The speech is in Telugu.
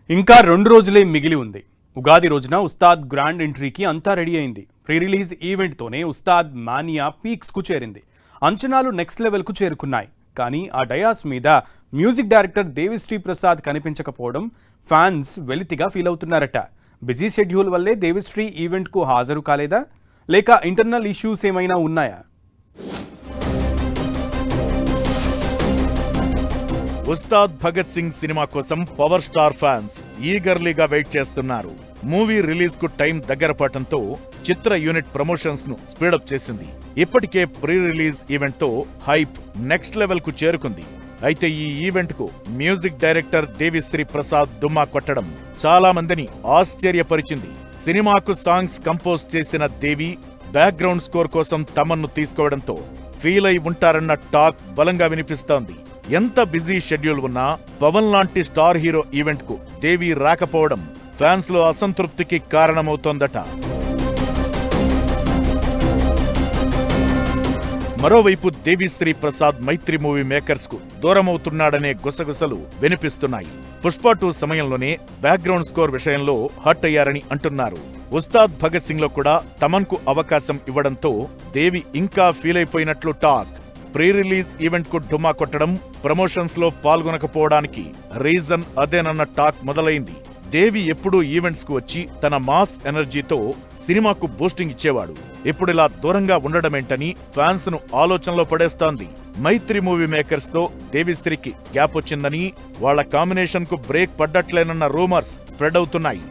ఇంకా 2 రోజులే మిగిలి ఉంది. ఉగాది రోజున ఉస్తాద్ గ్రాండ్ ఎంట్రీకి అంతా రెడీ అయింది. ప్రీ రిలీజ్ ఈవెంట్తోనే ఉస్తాద్ మానియా పీక్స్కు చేరింది. అంచనాలు నెక్స్ట్ లెవెల్కు చేరుకున్నాయి. కానీ ఆ డయాస్ మీద music director Devi Sri Prasad కనిపించకపోవడం fans వెలితిగా feel అవుతున్నారట. Busy schedule వల్లే దేవిశ్రీ ఈవెంట్కు హాజరు కాలేదా, లేక ఇంటర్నల్ ఇష్యూస్ ఏమైనా ఉన్నాయా? ఉస్తాద్ భగత్ సింగ్ సినిమా కోసం పవర్ స్టార్ ఫ్యాన్స్ ఈగర్లీగా వెయిట్ చేస్తున్నారు. మూవీ రిలీజ్ కు టైం దగ్గర పడటంతో చిత్ర యూనిట్ ప్రమోషన్స్ ను స్పీడప్ చేసింది. ఇప్పటికే ప్రీ రిలీజ్ ఈవెంట్ తో హైప్ నెక్స్ట్ లెవెల్ కు చేరుకుంది. అయితే ఈ ఈవెంట్ కు మ్యూజిక్ డైరెక్టర్ దేవిశ్రీ ప్రసాద్ డుమ్మా కొట్టడం చాలా మందిని ఆశ్చర్యపరిచింది. సినిమాకు సాంగ్స్ కంపోజ్ చేసిన దేవి బ్యాక్గ్రౌండ్ స్కోర్ కోసం తమన్ను తీసుకోవడంతో ఫీల్ అయి ఉంటారన్న టాక్ బలంగా వినిపిస్తోంది. ఎంత బిజీ షెడ్యూల్ ఉన్నా పవన్ లాంటి స్టార్ హీరో ఈవెంట్ కు దేవి రాకపోవడం ఫ్యాన్స్ లో అసంతృప్తికి కారణమవుతోందట. మరోవైపు దేవిశ్రీ ప్రసాద్ మైత్రి మూవీ మేకర్స్ కు దూరమవుతున్నాడనే గుసగుసలు వినిపిస్తున్నాయి. పుష్ప 2 సమయంలోనే బ్యాక్గ్రౌండ్ స్కోర్ విషయంలో హట్ అయ్యారని అంటున్నారు. ఉస్తాద్ భగత్ సింగ్ లో కూడా తమన్ కు అవకాశం ఇవ్వడంతో దేవి ఇంకా ఫీల్ అయిపోయినట్లు టాక్. ప్రీ రిలీజ్ ఈవెంట్ కు డుమ్మా కొట్టడం, ప్రమోషన్స్ లో పాల్గొనకపోవడానికి రీజన్ అదేనన్న టాక్ మొదలైంది. దేవి ఎప్పుడూ ఈవెంట్స్ కు వచ్చి తన మాస్ ఎనర్జీతో సినిమాకు బూస్టింగ్ ఇచ్చేవాడు. ఇప్పుడిలా దూరంగా ఉండడమేంటని ఫ్యాన్స్ ను ఆలోచనలో పడేస్తోంది. మైత్రి మూవీ మేకర్స్ తో దేవిశ్రీకి గ్యాప్ వచ్చిందని, వాళ్ల కాంబినేషన్ కు బ్రేక్ పడ్డట్లేనన్న రూమర్స్ స్ప్రెడ్ అవుతున్నాయి.